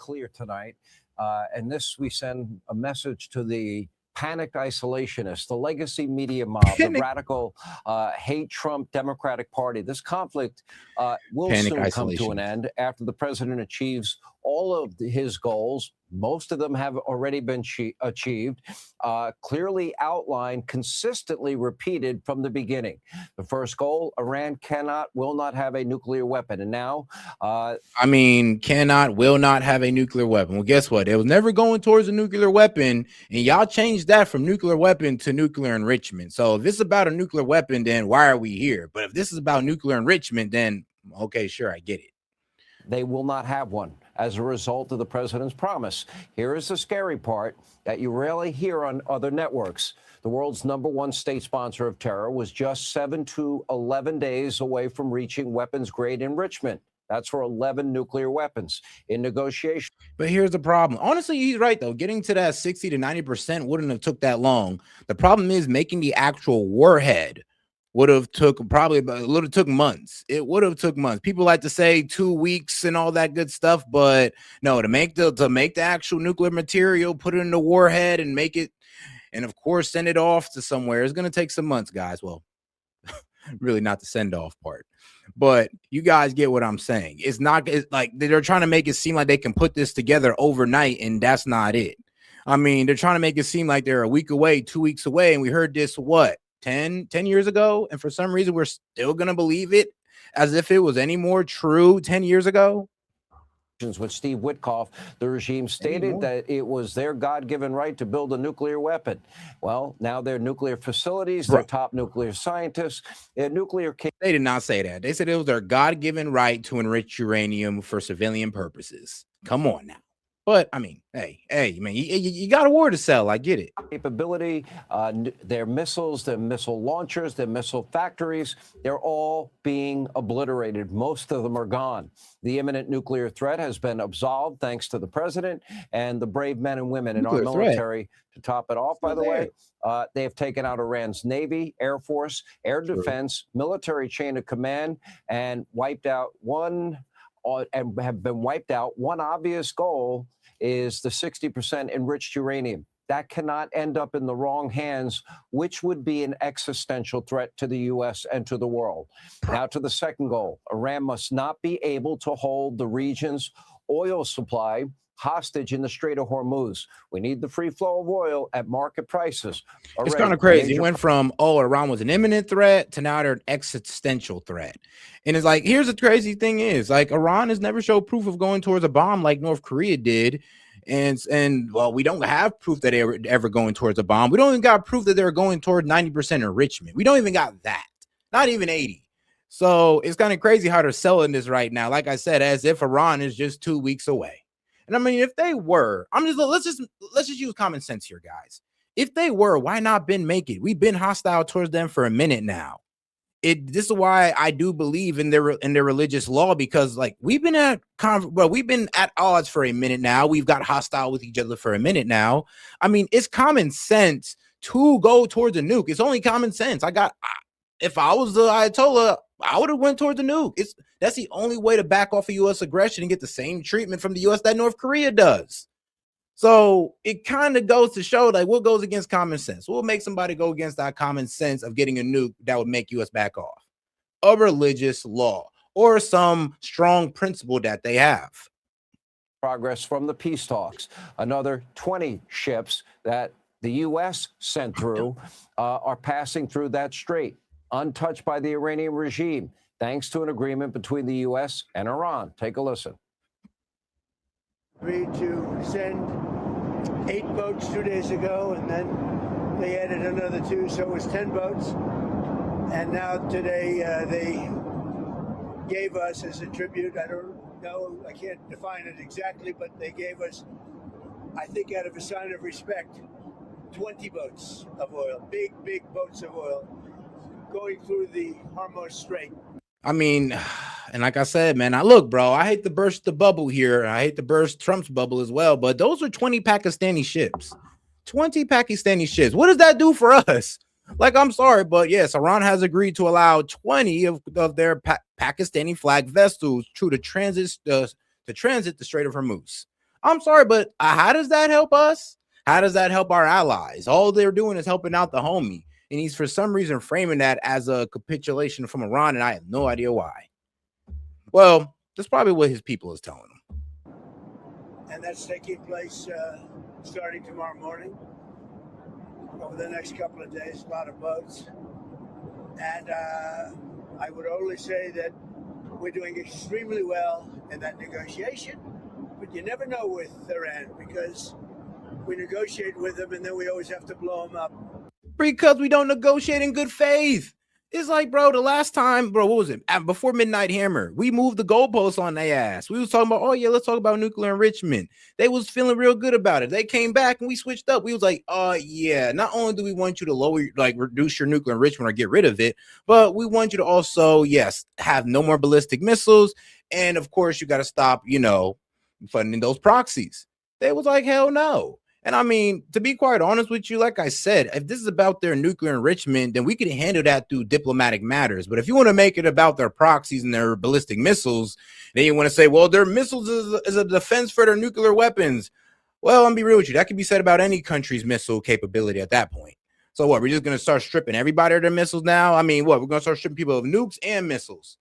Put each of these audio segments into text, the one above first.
clear tonight. And this, we send a message to the panicked isolationists, the legacy media mob, the radical hate Trump Democratic Party. This conflict will soon come to an end after the president achieves all of his goals. Most of them have already been achieved, clearly outlined, consistently repeated from the beginning. The first goal, Iran will not have a nuclear weapon. And now, will not have a nuclear weapon. Well, guess what? It was never going towards a nuclear weapon. And y'all changed that from nuclear weapon to nuclear enrichment. So if this is about a nuclear weapon, then why are we here? But if this is about nuclear enrichment, then okay, sure, I get it. They will not have one as a result of the president's promise. Here is the scary part that you rarely hear on other networks. The world's #1 state sponsor of terror was just 7 to 11 days away from reaching weapons-grade enrichment. That's for 11 nuclear weapons in negotiation. But here's the problem. Honestly, he's right, though. Getting to that 60 to 90% wouldn't have took that long. The problem is making the actual warhead would have took months. It would have took months. People like to say 2 weeks and all that good stuff, but no, to make the actual nuclear material, put it in the warhead and make it, and of course send it off to somewhere, is going to take some months, guys. Well, really not the send off part, but you guys get what I'm saying. It's like they're trying to make it seem like they can put this together overnight, and that's not it. I mean, they're trying to make it seem like they're a week away, 2 weeks away, and we heard this 10 years ago, and for some reason we're still gonna believe it as if it was any more true 10 years ago. With Steve Witkoff, the regime stated that it was their God-given right to build a nuclear weapon. Well, now their nuclear facilities, their top nuclear scientists, their nuclear... They did not say that. They said it was their God-given right to enrich uranium for civilian purposes. Come on now. But I mean, hey, man, you got a war to sell. I get it. Capability, their missiles, their missile launchers, their missile factories, they're all being obliterated. Most of them are gone. The imminent nuclear threat has been absolved thanks to the president and the brave men and women in our military. To top it off, by the way, they have taken out Iran's Navy, Air Force, air defense, military chain of command, and wiped out one obvious goal is the 60% enriched uranium. That cannot end up in the wrong hands, which would be an existential threat to the U.S. and to the world. Now to the second goal. Iran must not be able to hold the region's oil supply hostage in the Strait of Hormuz. We need the free flow of oil at market prices. It's kind of crazy. It went from, Iran was an imminent threat to now they're an existential threat. And it's like, here's the crazy thing is, like, Iran has never showed proof of going towards a bomb like North Korea did. And well, we don't have proof that they were ever going towards a bomb. We don't even got proof that they were going toward 90% enrichment. We don't even got that. Not even 80. So it's kind of crazy how they're selling this right now. Like I said, as if Iran is just 2 weeks away. And I mean, if they were, let's just use common sense here, guys. If they were, why not make it? We've been hostile towards them for a minute now. This is why I do believe in their religious law, because like we've been at odds for a minute now. We've got hostile with each other for a minute now. I mean, it's common sense to go towards a nuke. It's only common sense. If I was the Ayatollah, I would have went towards the nuke. That's the only way to back off of U.S. aggression and get the same treatment from the U.S. that North Korea does. So it kind of goes to show like what goes against common sense. What will make somebody go against that common sense of getting a nuke that would make U.S. back off? A religious law or some strong principle that they have. Progress from the peace talks. Another 20 ships that the U.S. sent through are passing through that strait, untouched by the Iranian regime, thanks to an agreement between the U.S. and Iran. Take a listen. Agreed to send 8 boats 2 days ago, and then they added another 2, so it was 10 boats. And now today they gave us as a tribute, I don't know, I can't define it exactly, but they gave us, I think out of a sign of respect, 20 boats of oil, big boats of oil, going through the Hormuz Strait. I mean, and like I said, man, look, bro, I hate to burst the bubble here. I hate to burst Trump's bubble as well, but those are 20 Pakistani ships. 20 Pakistani ships. What does that do for us? Like, I'm sorry, but yes, Iran has agreed to allow 20 of their Pakistani flag vessels to transit the Strait of Hormuz. I'm sorry, but how does that help us? How does that help our allies? All they're doing is helping out the homie. And he's for some reason framing that as a capitulation from Iran, and I have no idea why. Well, that's probably what his people is telling him. And that's taking place starting tomorrow morning. Over the next couple of days, a lot of boats. And I would only say that we're doing extremely well in that negotiation. But you never know with Iran, because we negotiate with them and then we always have to blow them up. Because we don't negotiate in good faith. It's like, bro, the last time, bro, what was it? Before Midnight Hammer, we moved the goalposts on their ass. We was talking about, oh yeah, let's talk about nuclear enrichment. They was feeling real good about it. They came back and we switched up. We was like, oh yeah, not only do we want you to lower, like reduce your nuclear enrichment or get rid of it, but we want you to also, yes, have no more ballistic missiles. And of course, you got to stop, funding those proxies. They was like, hell no. And I mean, to be quite honest with you, like I said, if this is about their nuclear enrichment, then we can handle that through diplomatic matters. But if you want to make it about their proxies and their ballistic missiles, then you want to say, well, their missiles is a defense for their nuclear weapons. Well, I'm be real with you. That can be said about any country's missile capability at that point. So what, we're just going to start stripping everybody of their missiles now? I mean, what, we're going to start stripping people of nukes and missiles?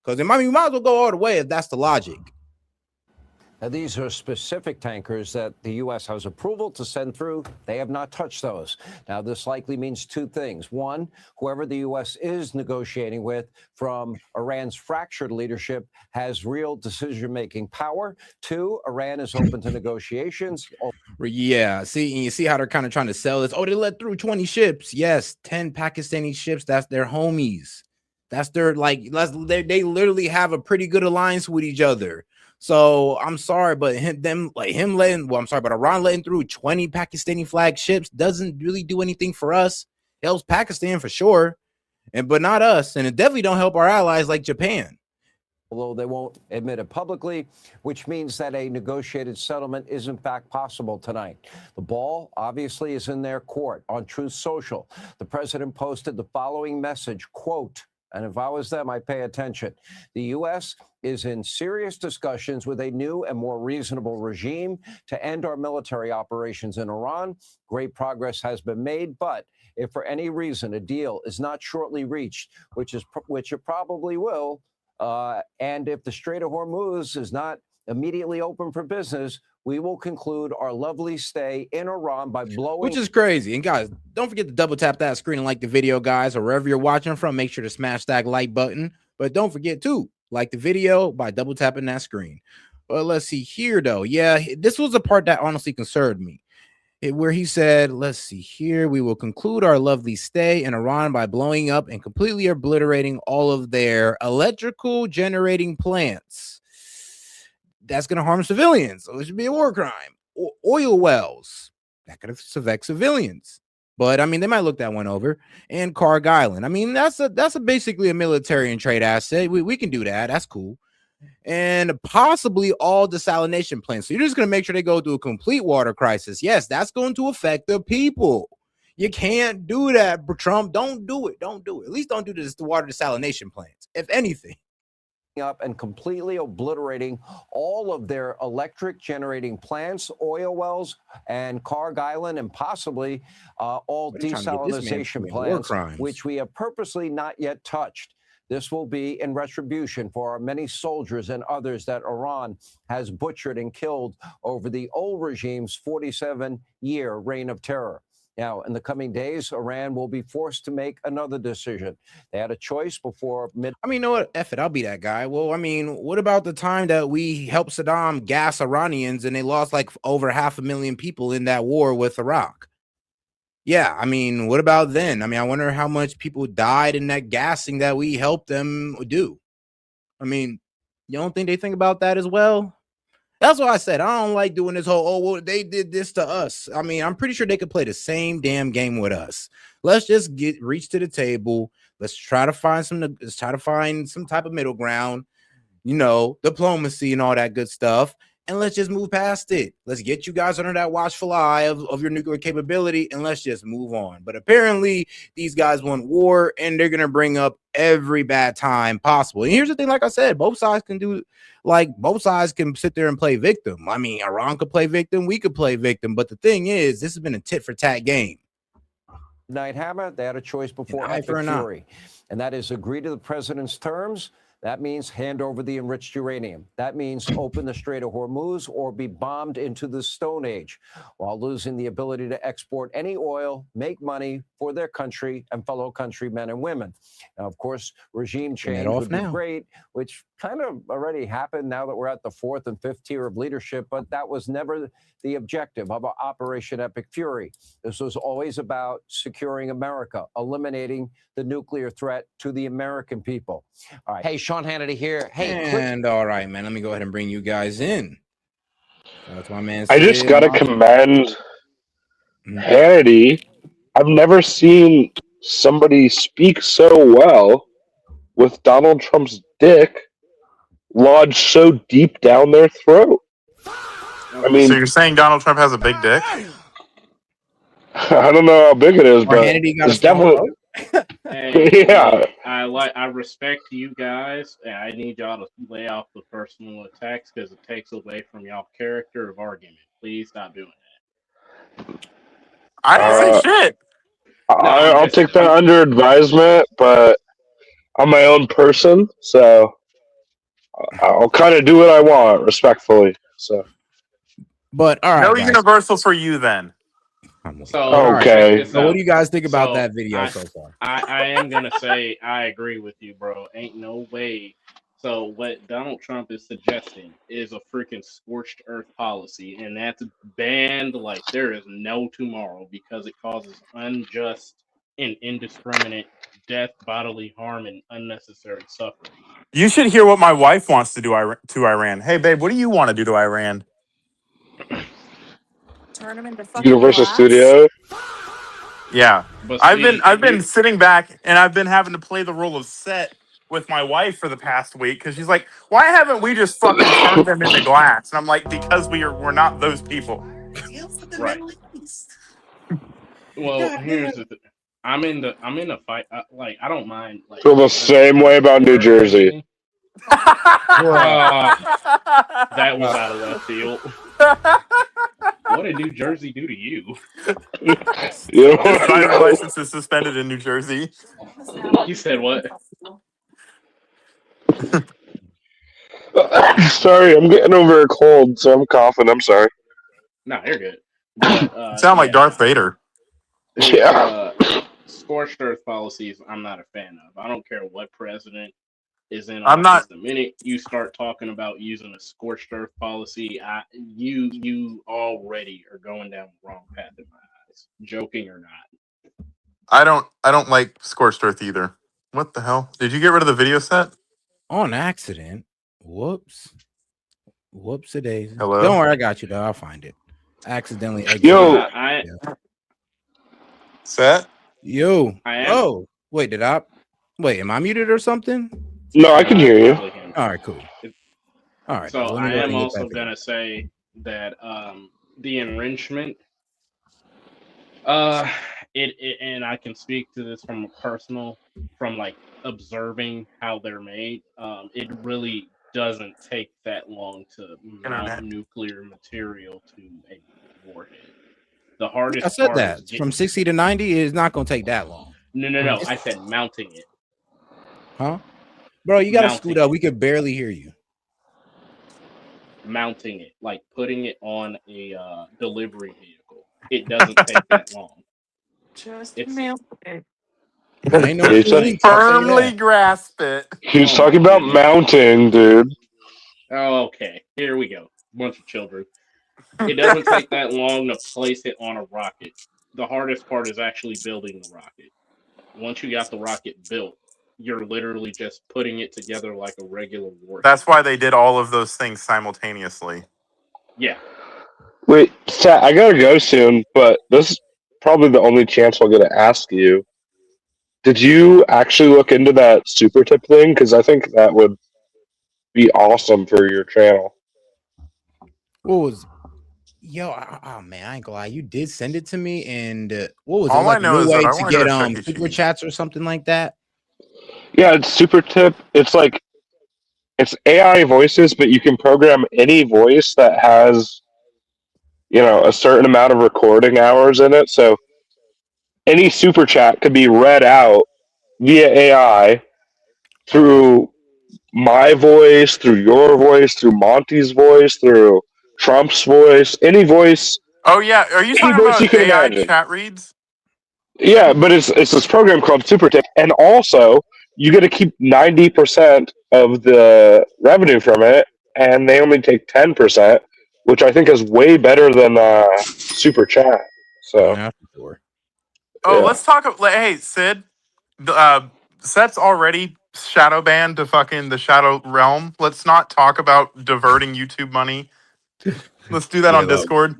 Because we might as well go all the way if that's the logic. Now, these are specific tankers that the U.S. has approval to send through. They have not touched those. Now, this likely means two things. One, whoever the U.S. is negotiating with from Iran's fractured leadership has real decision-making power. Two, Iran is open to negotiations. Yeah, you see how they're kind of trying to sell this. Oh, they let through 20 ships. Yes, 10 Pakistani ships. That's their homies. That's their, they literally have a pretty good alliance with each other. So I'm sorry, but Iran letting through 20 Pakistani flag ships doesn't really do anything for us. It helps Pakistan for sure, but not us. And it definitely don't help our allies like Japan. Although they won't admit it publicly, which means that a negotiated settlement is in fact possible tonight. The ball obviously is in their court. On Truth Social, the president posted the following message, quote, and if I was them, I'd pay attention. The U.S. is in serious discussions with a new and more reasonable regime to end our military operations in Iran. Great progress has been made, but if for any reason a deal is not shortly reached, which it probably will, and if the Strait of Hormuz is not immediately open for business, we will conclude our lovely stay in Iran by blowing. Which is crazy. And guys, don't forget to double tap that screen and like the video, guys, or wherever you're watching from. Make sure to smash that like button. But don't forget to like the video by double tapping that screen. Well, let's see here, though. Yeah, this was the part that honestly concerned me. Where he said, let's see here, we will conclude our lovely stay in Iran by blowing up and completely obliterating all of their electrical generating plants. That's going to harm civilians. So it should be a war crime. Oil wells, that could affect civilians. But I mean, they might look that one over. And Carg Island. I mean, that's basically a military and trade asset. We can do that. That's cool. And possibly all desalination plants. So you're just going to make sure they go through a complete water crisis. Yes, that's going to affect the people. You can't do that, Trump. Don't do it. Don't do it. At least don't do this to water desalination plants, if anything. Up and completely obliterating all of their electric generating plants, oil wells, and Carg Island, and possibly all desalination plants, which we have purposely not yet touched. This will be in retribution for our many soldiers and others that Iran has butchered and killed over the old regime's 47-year reign of terror. Now, in the coming days, Iran will be forced to make another decision. They had a choice before mid. I mean, you know what? F it, I'll be that guy. Well, I mean, what about the time that we helped Saddam gas Iranians and they lost like over 500,000 people in that war with Iraq? Yeah, I mean, what about then? I mean, I wonder how much people died in that gassing that we helped them do. I mean, you don't think they think about that as well? That's what I said. I don't like doing this whole, oh, well, they did this to us. I mean, I'm pretty sure they could play the same damn game with us. Let's just reach to the table. Let's try to find some type of middle ground, diplomacy and all that good stuff. and let's just move past it. Let's get you guys under that watchful eye of your nuclear capability, and let's just move on. But apparently, these guys want war, and they're gonna bring up every bad time possible. And here's the thing: like I said, both sides can do. Like, both sides can sit there and play victim. I mean, Iran could play victim, we could play victim. But the thing is, this has been a tit for tat game. Night Hammer, they had a choice before Epic Fury, and that is agree to the president's terms. That means hand over the enriched uranium. That means open the Strait of Hormuz or be bombed into the Stone Age while losing the ability to export any oil, make money for their country and fellow countrymen and women. Now, of course, regime change would be great, which kind of already happened now that we're at the fourth and fifth tier of leadership, but that was never the objective of Operation Epic Fury. This was always about securing America, eliminating the nuclear threat to the American people. All right. Hey, Sean Hannity here. Hey, and all right, man, let me go ahead and bring you guys in. That's my man. I just got to commend Hannity. I've never seen somebody speak so well with Donald Trump's dick lodged so deep down their throat. I mean, so you're saying Donald Trump has a big dick? I don't know how big it is, but it's definitely. Hey, yeah. I respect you guys, and I need y'all to lay off the personal attacks because it takes away from y'all character of argument. Please stop doing that. I didn't say shit. I'll take that under advisement, but I'm my own person, so I'll kind of do what I want respectfully. So, but all right, no universal for you then. So, okay. So what do you guys think about that video so far? I am gonna say I agree with you, bro. Ain't no way. So what Donald Trump is suggesting is a freaking scorched earth policy, and that's banned like there is no tomorrow because it causes unjust and indiscriminate death, bodily harm, and unnecessary suffering. You should hear what my wife wants to do to Iran. Hey, babe, what do you want to do to Iran? Turn them into fucking Universal glass. Studio. Yeah, but I've been sitting back and I've been having to play the role of S.E.T with my wife for the past week because she's like, "Why haven't we just fucking turned them into glass?" And I'm like, "Because we're not those people." Right. Well, here's the thing. I'm in the fight. Like, I don't mind. Like, Feel the same way about New Jersey. That was out of left field. What did New Jersey do to you? His driver's license is suspended in New Jersey. You said what? Sorry, I'm getting over a cold, so I'm coughing. I'm sorry. No, you're good. But, you sound like Darth Vader. Yeah. Scorched earth policies, I'm not a fan of. I don't care what president is in I'm office. not. The minute you start talking about using a scorched earth policy, you already are going down the wrong path in my eyes. Joking or not. I don't like scorched earth either. What the hell? Did you get rid of the video set? On accident. Whoops. Whoops-a daisy. Hello? Don't worry, I got you though. I'll find it. Accidentally exited. Yo. Set? Yo. I am. Oh. Wait, am I muted or something? No, I can hear you. All right, cool. All right. So I am also gonna say that the enrichment, and I can speak to this from like observing how they're made. It really doesn't take that long to mount nuclear material to a warhead. The hardest. I said that from 60 to 90 is not gonna take that long. No. I said mounting it. Huh? Bro, you gotta scoot up. We could barely hear you. Mounting it, like putting it on a delivery vehicle. It doesn't take that long. Just mount it. I know firmly grasp it. He's talking about mounting, dude. Oh, okay. Here we go. Bunch of children. It doesn't take that long to place it on a rocket. The hardest part is actually building the rocket. Once you got the rocket built, you're literally just putting it together like a regular warhead. That's why they did all of those things simultaneously. Yeah. Wait, Sat, I gotta go soon, but this is probably the only chance I'll get to ask you. Did you actually look into that super tip thing? Because I think that would be awesome for your channel. What was? Yo, oh man, I ain't gonna lie. You did send it to me, and what was it? All I Like a know new is that way I to want to go get to Chuck E. super Cheese. chats or something like that. Yeah, it's super tip. It's like it's AI voices, but you can program any voice that has a certain amount of recording hours in it. So any super chat could be read out via AI through my voice, through your voice, through Monty's voice, through Trump's voice, any voice, Oh yeah, are you any talking voice you about can AI imagine. chat reads? Yeah, but it's this program called SuperTip, and also you get to keep 90% of the revenue from it, and they only take 10%, which I think is way better than Super Chat. So Yeah, for sure. Oh, yeah, let's talk. Hey, Sid, Set's already shadow banned to fucking the Shadow Realm. Let's not talk about diverting YouTube money. Let's do that Yeah, on look. Discord.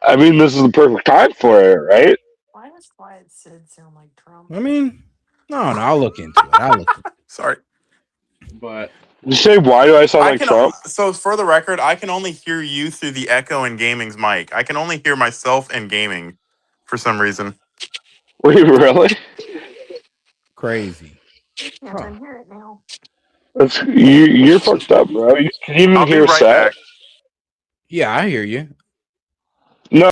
I mean this is the perfect time for it, right? Why does Quiet Sid sound like Trump? I mean, no, I'll look into it. I'll look. Sorry. But You say why do I sound I like can. Trump? So for the record, I can only hear you through the echo in gaming's mic. I can only hear myself and gaming for some reason. Wait, really? Crazy. I can't unhear it now. You're fucked up, bro. You can even I'll be hear right Set. back. Yeah, I hear you. No.